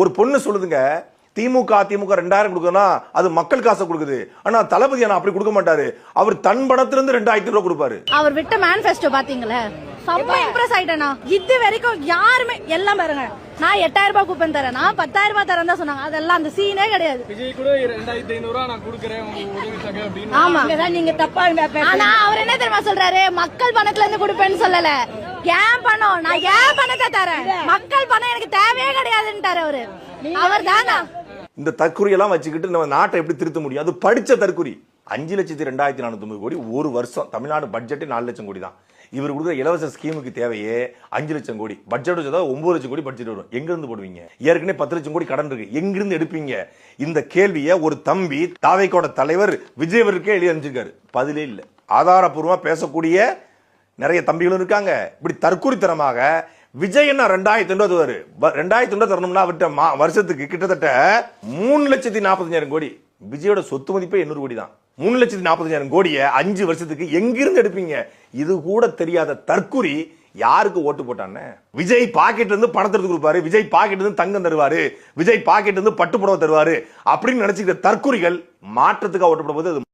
ஒரு பொண்ணு சொல்லுதுங்க, திமுக 2000 கொடுக்கணும், அது மக்கள் காசை கொடுக்குது. ஆனா தளபதி அப்படி கொடுக்க மாட்டாரு. அவர் தன் பணத்திலிருந்து 2000 ரூபாய் கொடுப்பாரு. அவர் விட்ட மேனிஃபெஸ்டோ பாத்தீங்களா? ரொம்ப இம்ப்ரெஸ் ஆயிட்டேனா. இது வரைக்கும் யாருமே எல்லாம் பாருங்க, நான் 8000 ரூபாய் கூப்பன் தரேன், நான் 10000 ரூபாய் தரேன் தான் சொன்னாங்க. அதெல்லாம் அந்த சீனே கிடையாது. விஜய் கூட 2500 ரூபாய் நான் கொடுக்குறேன் உங்களுக்கு உதவிக்காக அப்படின்னு. ஆமா, நீங்க தப்பா பேசுறீங்க. ஆனா அவர் என்ன தெரியுமா சொல்றாரு? மக்கள் பணத்துல இருந்து கொடுப்பேன்னு சொல்லல, ஏன் பணம், நான் ஏன் பணத்தை தரேன், மக்கள் பணம் எனக்கு தேவையே கிடையாதுன்றாரு அவரு. அவர் தானா இந்த தற்குறி எல்லாம் வச்சுக்கிட்டு நம்ம நாட்டை எப்படி திருத்த முடியும்? அது படிச்ச தற்குறி. 5,02,490 கோடி ஒரு வருஷம். தமிழ்நாடு பட்ஜெட் 4 லட்சம் கோடி தான். இவர் கொடுக்குற இலவச ஸ்கீமுக்கு தேவையே 5 லட்சம் கோடி. பட்ஜெட் வச்சா 9 லட்சம் கோடி பட்ஜெட் வரும். எங்க இருந்து போடுவீங்க? ஏற்கனவே 10 லட்சம் கோடி கடன் இருக்கு, எங்கிருந்து எடுப்பீங்க? இந்த கேள்வியை ஒரு தம்பி தாவேக்கோட தலைவர் விஜய் அவருக்கே எழுதி அனுப்பிச்சிருக்காரு. பதிலே இல்லை. ஆதாரப்பூர்வமா பேசக்கூடிய நிறைய தம்பிகளும் இருக்காங்க. இப்படி தற்குறித்தனமாக விஜய் என்ன 2000 ரூபாய் தருவாரு. 2000 ரூபாய் தரணும்னா அவர்கிட்ட வருஷத்துக்கு கிட்டத்தட்ட 3,45,000 கோடி. விஜயோட சொத்து மதிப்பே 800 கோடி தான். 3,45,000 கோடியை 5 வருஷத்துக்கு எங்கிருந்து எடுப்பீங்க? இது கூட தெரியாத தற்குறி யாருக்கு ஓட்டு போட்டான்னு? விஜய் பாக்கெட்ல இருந்து பணத்தை எடுத்து கொடுப்பாரு, விஜய் பாக்கெட்ல இருந்து தங்கம் தருவாரு, விஜய் பாக்கெட்ல இருந்து பட்டு புடவை தருவாரு அப்படின்னு நினைச்சுக்கிற தற்குறிகள் மாற்றத்துக்காக ஓட்டு போடும்போது